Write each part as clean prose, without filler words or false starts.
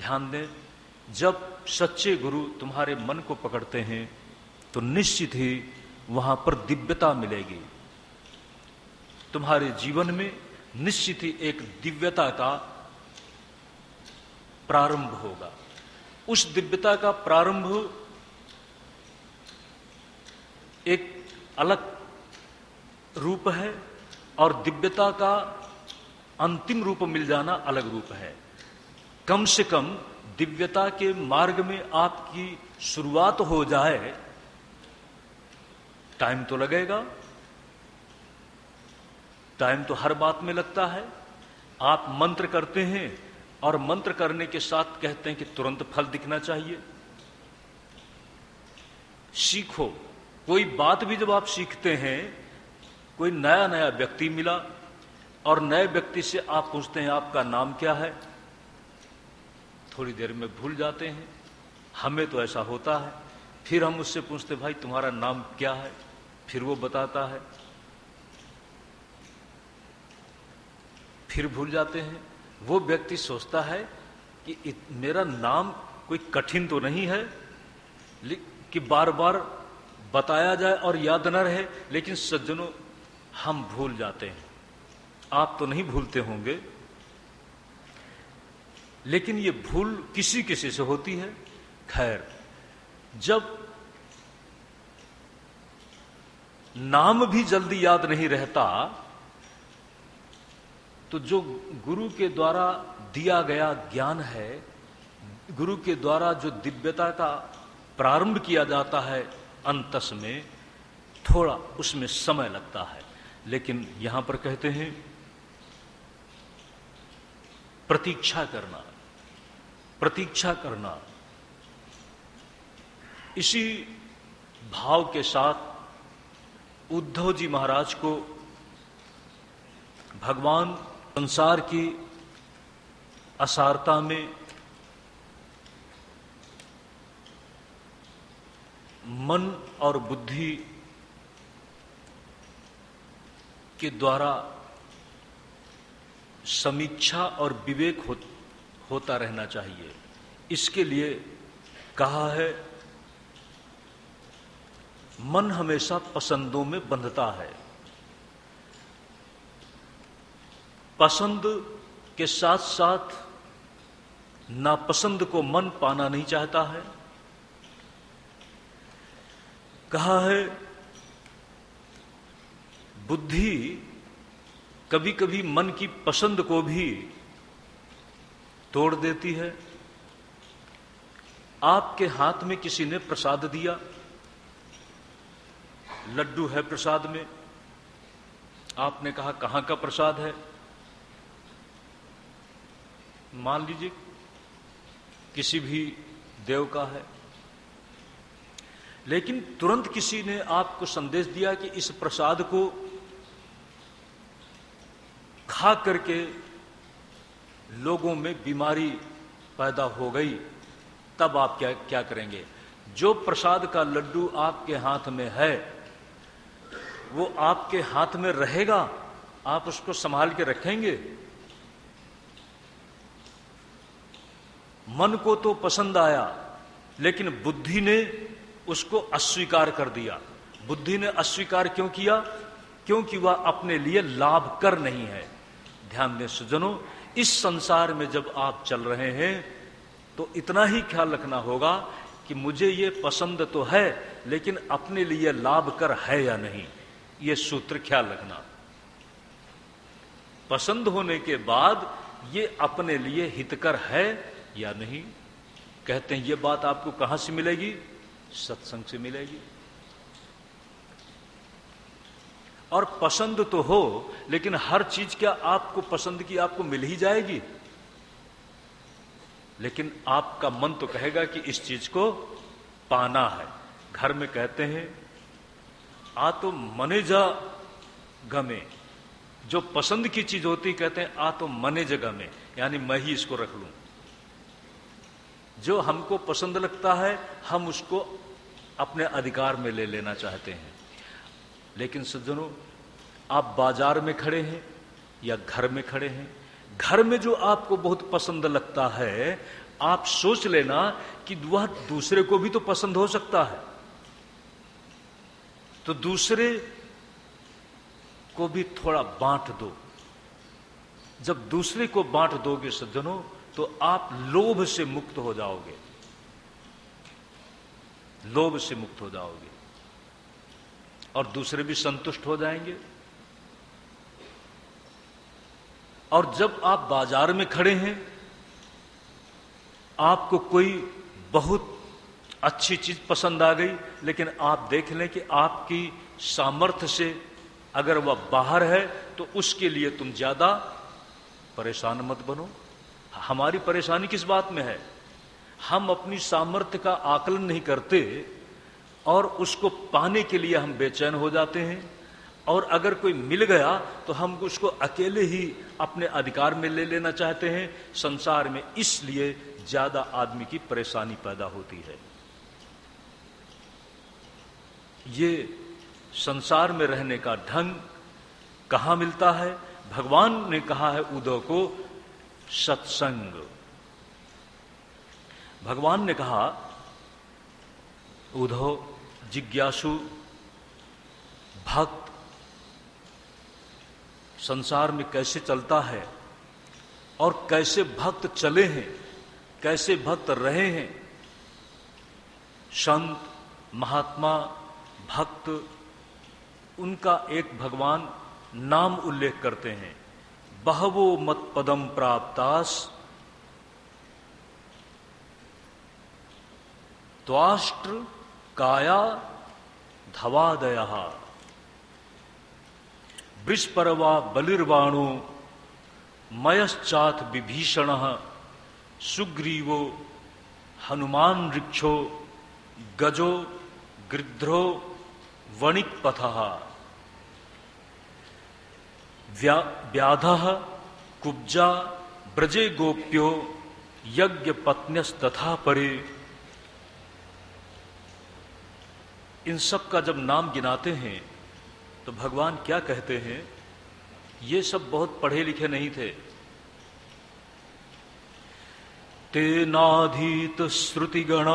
ध्यान दें, जब सच्चे गुरु तुम्हारे मन को पकड़ते हैं तो निश्चित ही वहां पर दिव्यता मिलेगी। तुम्हारे जीवन में निश्चित ही एक दिव्यता का प्रारंभ होगा। उस दिव्यता का प्रारंभ एक अलग रूप है और दिव्यता का अंतिम रूप मिल जाना अलग रूप है। कम से कम दिव्यता के मार्ग में आपकी शुरुआत हो जाए, टाइम तो लगेगा, टाइम तो हर बात में लगता है। आप मंत्र करते हैं और मंत्र करने के साथ कहते हैं कि तुरंत फल दिखना चाहिए। सीखो, कोई बात भी जब आप सीखते हैं, कोई नया नया व्यक्ति मिला और नए व्यक्ति से आप पूछते हैं आपका नाम क्या है, थोड़ी देर में भूल जाते हैं। हमें तो ऐसा होता है। फिर हम उससे पूछते भाई तुम्हारा नाम क्या है, फिर वो बताता है, फिर भूल जाते हैं। वो व्यक्ति सोचता है कि मेरा नाम कोई कठिन तो नहीं है कि बार बार बताया जाए और याद न रहे। लेकिन सज्जनों, हम भूल जाते हैं। आप तो नहीं भूलते होंगे, लेकिन ये भूल किसी किसी से होती है। खैर, जब नाम भी जल्दी याद नहीं रहता तो जो गुरु के द्वारा दिया गया ज्ञान है, गुरु के द्वारा जो दिव्यता का प्रारंभ किया जाता है अंतस में, थोड़ा उसमें समय लगता है। लेकिन यहां पर कहते हैं प्रतीक्षा करना, प्रतीक्षा करना। इसी भाव के साथ उद्धव जी महाराज को भगवान संसार की असारता में मन और बुद्धि के द्वारा समीक्षा और विवेक होता रहना चाहिए। इसके लिए कहा है, मन हमेशा पसंदों में बंधता है। पसंद के साथ साथ नापसंद को मन पाना नहीं चाहता है। कहा है, बुद्धि कभी कभी मन की पसंद को भी तोड़ देती है। आपके हाथ में किसी ने प्रसाद दिया, लड्डू है प्रसाद में, आपने कहा कहां का प्रसाद है? मान लीजिए किसी भी देव का है, लेकिन तुरंत किसी ने आपको संदेश दिया कि इस प्रसाद को खा करके लोगों में बीमारी पैदा हो गई, तब आप क्या करेंगे? जो प्रसाद का लड्डू आपके हाथ में है वो आपके हाथ में रहेगा, आप उसको संभाल के रखेंगे? मन को तो पसंद आया, लेकिन बुद्धि ने उसको अस्वीकार कर दिया। बुद्धि ने अस्वीकार क्यों किया? क्योंकि वह अपने लिए लाभ कर नहीं है। ध्यान दें सुजनों, इस संसार में जब आप चल रहे हैं तो इतना ही ख्याल रखना होगा कि मुझे ये पसंद तो है, लेकिन अपने लिए लाभ कर है या नहीं, ये सूत्र ख्याल रखना। पसंद होने के बाद ये अपने लिए हितकर है या नहीं। कहते हैं ये बात आपको कहां से मिलेगी? सत्संग से मिलेगी। और पसंद तो हो, लेकिन हर चीज क्या आपको पसंद की आपको मिल ही जाएगी? लेकिन आपका मन तो कहेगा कि इस चीज को पाना है। घर में कहते हैं आ तो मने जा गमे, जो पसंद की चीज होती कहते हैं आ तो मने जगह में, यानी मैं ही इसको रख लूं। जो हमको पसंद लगता है हम उसको अपने अधिकार में ले लेना चाहते हैं। लेकिन सज्जनों, आप बाजार में खड़े हैं या घर में खड़े हैं, घर में जो आपको बहुत पसंद लगता है आप सोच लेना कि वह दूसरे को भी तो पसंद हो सकता है, तो दूसरे को भी थोड़ा बांट दो। जब दूसरे को बांट दोगे सज्जनों, तो आप लोभ से मुक्त हो जाओगे, लोभ से मुक्त हो जाओगे और दूसरे भी संतुष्ट हो जाएंगे। और जब आप बाजार में खड़े हैं, आपको कोई बहुत अच्छी चीज पसंद आ गई, लेकिन आप देख लें कि आपकी सामर्थ्य से अगर वह बाहर है तो उसके लिए तुम ज्यादा परेशान मत बनो। हमारी परेशानी किस बात में है? हम अपनी सामर्थ्य का आकलन नहीं करते और उसको पाने के लिए हम बेचैन हो जाते हैं, और अगर कोई मिल गया तो हम उसको अकेले ही अपने अधिकार में ले लेना चाहते हैं। संसार में इसलिए ज्यादा आदमी की परेशानी पैदा होती है। ये संसार में रहने का ढंग कहां मिलता है? भगवान ने कहा है उद्धव को सत्संग। भगवान ने कहा उद्धव, जिज्ञासु भक्त संसार में कैसे चलता है और कैसे भक्त चले हैं, कैसे भक्त रहे हैं। संत, महात्मा, भक्त, उनका एक भगवान नाम उल्लेख करते हैं, बहवो मत पदम प्राप्तास त्वाष्ट्र काया धवादयः वृषपर्वा बलिर्वाणो मयश्चाथ विभीषणः सुग्रीवो हनुमान ऋक्षो गजो गृध्रो वणिक्पथः व्याधः कुब्जा ब्रजे गोप्यो यज्ञ पत्न्यस्तथा परे। इन सब का जब नाम गिनाते हैं तो भगवान क्या कहते हैं? ये सब बहुत पढ़े लिखे नहीं थे। तेनाधीत श्रुतिगण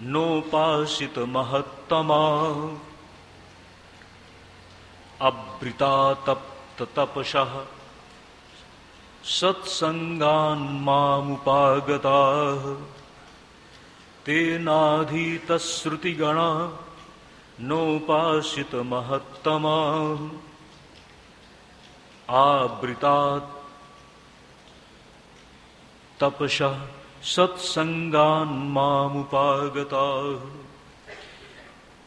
नोपासित महत्तमा अभृता तप्त तपसः सत्संगान् मामुपागताः तेनाधीत श्रुतिगण नोपासित महत्तमा आवृता तपसः सत्संगान् मामुपागताः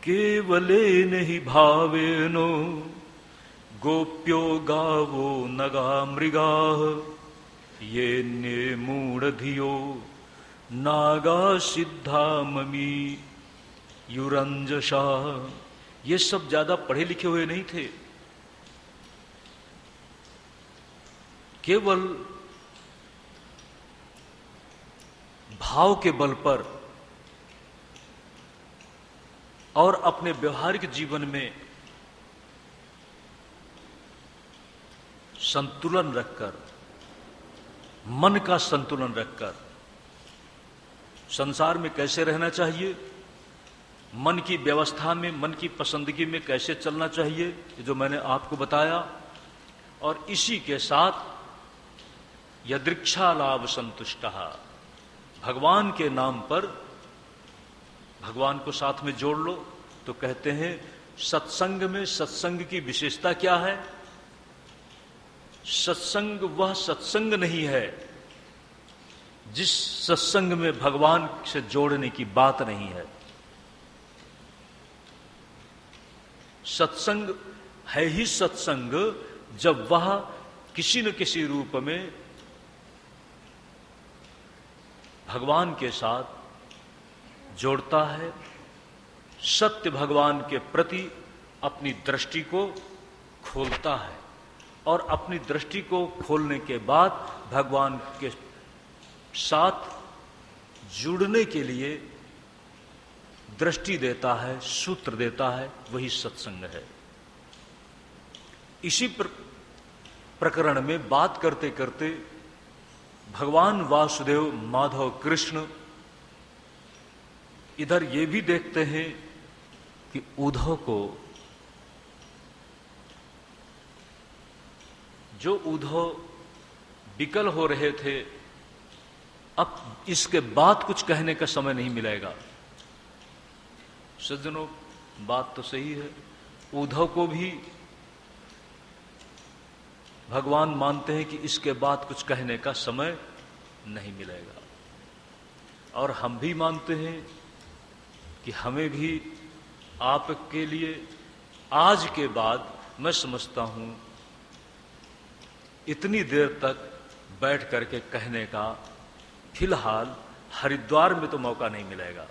केवलेन हि भावेन गोप्यो गावो नगा मृगाः येन्ये मूढ़धियो नागा सिद्धा ममी युरंजशा। ये सब ज्यादा पढ़े लिखे हुए नहीं थे, केवल भाव के बल पर और अपने व्यवहारिक जीवन में संतुलन रखकर, मन का संतुलन रखकर संसार में कैसे रहना चाहिए, मन की व्यवस्था में, मन की पसंदगी में कैसे चलना चाहिए, जो मैंने आपको बताया। और इसी के साथ यदृक्षा लाभ संतुष्टः, भगवान के नाम पर भगवान को साथ में जोड़ लो। तो कहते हैं सत्संग में, सत्संग की विशेषता क्या है? सत्संग वह सत्संग नहीं है जिस सत्संग में भगवान से जोड़ने की बात नहीं है। सत्संग है ही सत्संग जब वह किसी न किसी रूप में भगवान के साथ जोड़ता है, सत्य भगवान के प्रति अपनी दृष्टि को खोलता है, और अपनी दृष्टि को खोलने के बाद भगवान के साथ जुड़ने के लिए दृष्टि देता है, सूत्र देता है, वही सत्संग है। इसी प्रकरण में बात करते करते भगवान वासुदेव माधव कृष्ण इधर ये भी देखते हैं कि उद्धव को, जो उद्धव विकल हो रहे थे, अब इसके बाद कुछ कहने का समय नहीं मिलेगा। सज्जनों, बात तो सही है। उद्धव को भी भगवान मानते हैं कि इसके बाद कुछ कहने का समय नहीं मिलेगा, और हम भी मानते हैं कि हमें भी आपके लिए आज के बाद, मैं समझता हूं, इतनी देर तक बैठ करके कहने का फिलहाल हरिद्वार में तो मौका नहीं मिलेगा।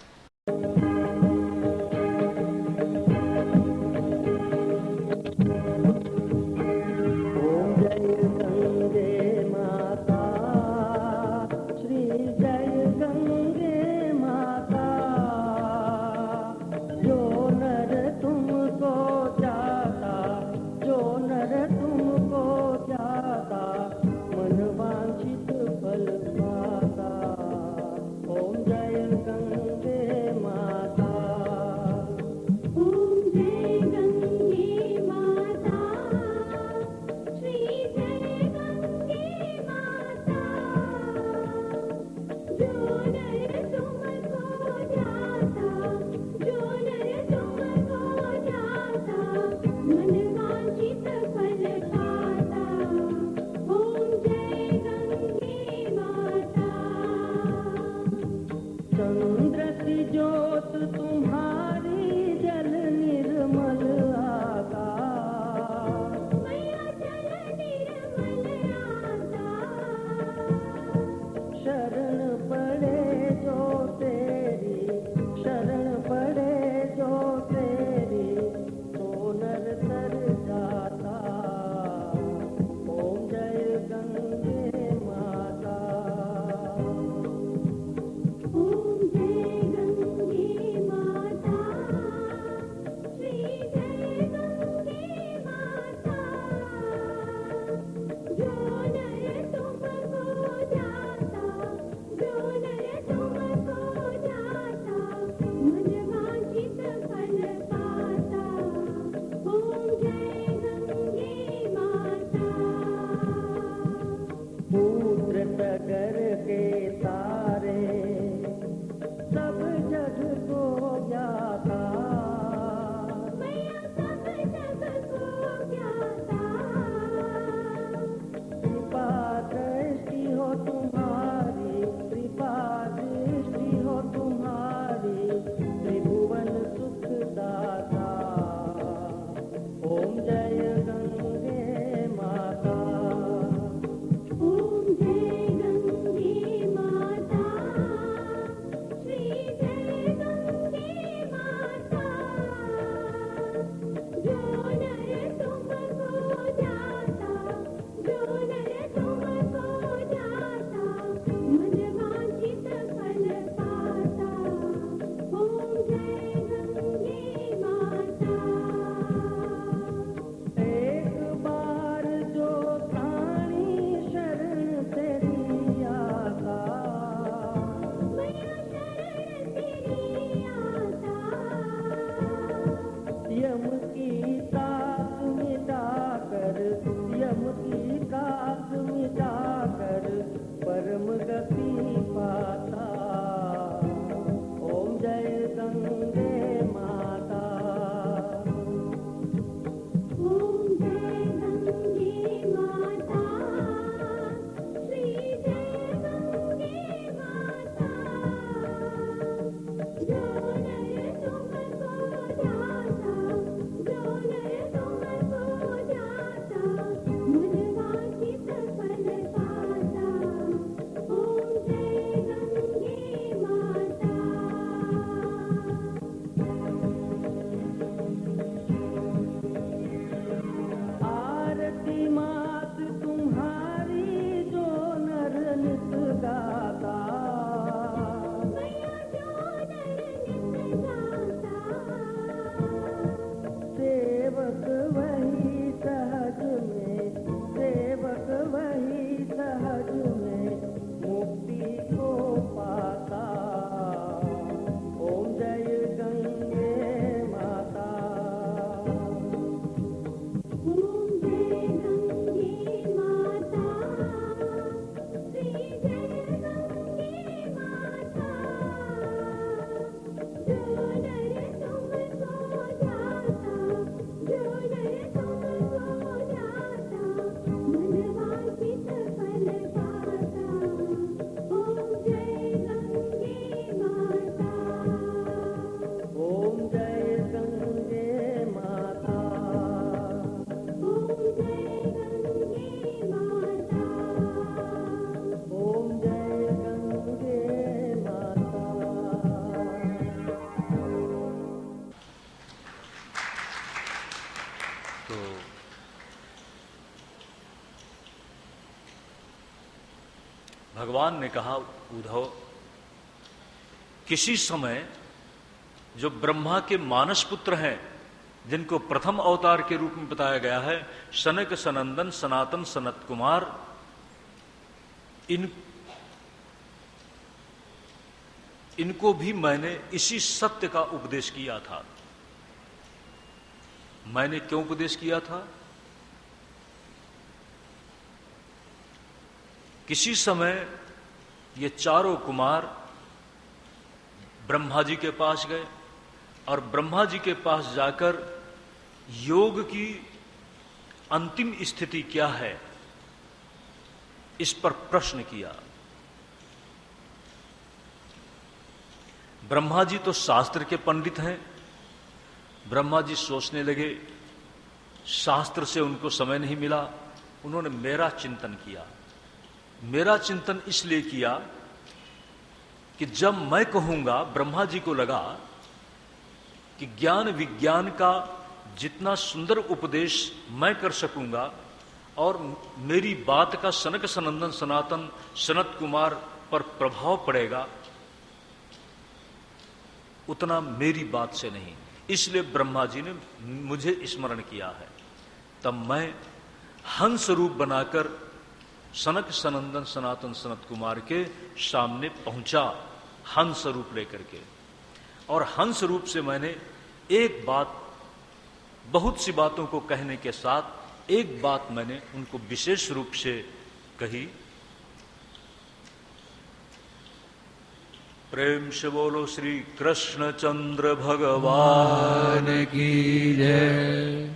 भगवान ने कहा, उद्धव, किसी समय जो ब्रह्मा के मानस पुत्र हैं, जिनको प्रथम अवतार के रूप में बताया गया है, सनक सनंदन सनातन सनत कुमार, इनको भी मैंने इसी सत्य का उपदेश किया था। मैंने क्यों उपदेश किया था? किसी समय ये चारों कुमार ब्रह्मा जी के पास गए और ब्रह्मा जी के पास जाकर योग की अंतिम स्थिति क्या है, इस पर प्रश्न किया। ब्रह्मा जी तो शास्त्र के पंडित हैं। ब्रह्मा जी सोचने लगे, शास्त्र से उनको समय नहीं मिला, उन्होंने मेरा चिंतन किया। मेरा चिंतन इसलिए किया कि जब मैं कहूंगा, ब्रह्मा जी को लगा कि ज्ञान विज्ञान का जितना सुंदर उपदेश मैं कर सकूंगा और मेरी बात का सनक सनंदन सनातन सनत कुमार पर प्रभाव पड़ेगा, उतना मेरी बात से नहीं। इसलिए ब्रह्मा जी ने मुझे स्मरण किया है। तब मैं हंस रूप बनाकर सनक सनंदन सनातन सनत कुमार के सामने पहुंचा, हंस रूप लेकर के। और हंस रूप से मैंने एक बात, बहुत सी बातों को कहने के साथ एक बात मैंने उनको विशेष रूप से कही। प्रेम से बोलो श्री कृष्ण चंद्र भगवान की जय।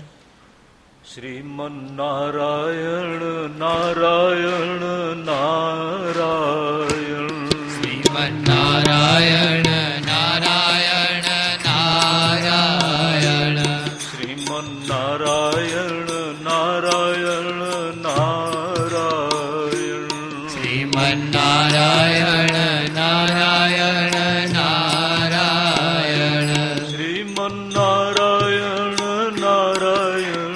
श्रीमन नारायण नारायण नारायण, श्रीमन नारायण नारायण नारायण, श्रीमन नारायण नारायण नारायण, श्रीमन नारायण नारायण नारायण, श्रीमन नारायण नारायण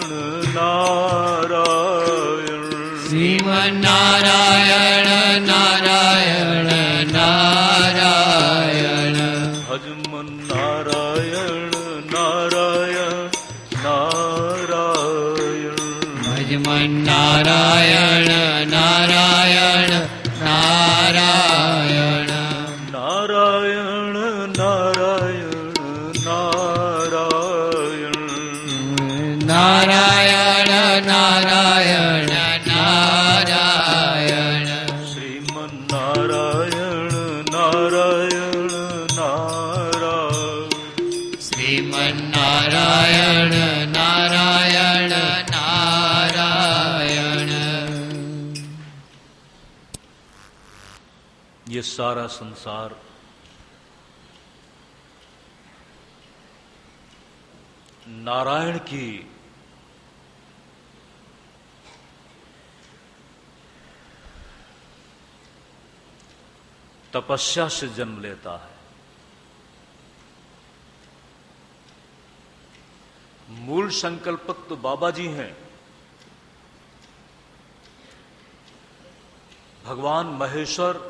नारायण, श्रीमन नारायण नारायण नारायण, भजमन नारायण नारायण नारायण, भजमन नारायण नारायण नारायण, नारायण नारायण नारायण, नारायण नारायण नारायण, श्रीमन नारायण नारायण नारायण, श्रीमन नारायण नारायण नारायण। ये सारा संसार नारायण की तपस्या से जन्म लेता है। मूल संकल्पक तो बाबा जी हैं। भगवान महेश्वर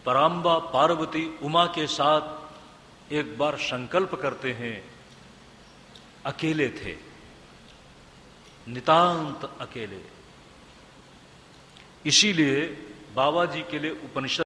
पराम्बा पार्वती उमा के साथ एक बार संकल्प करते हैं। अकेले थे, नितांत अकेले। इसीलिए बाबा जी के लिए उपनिषद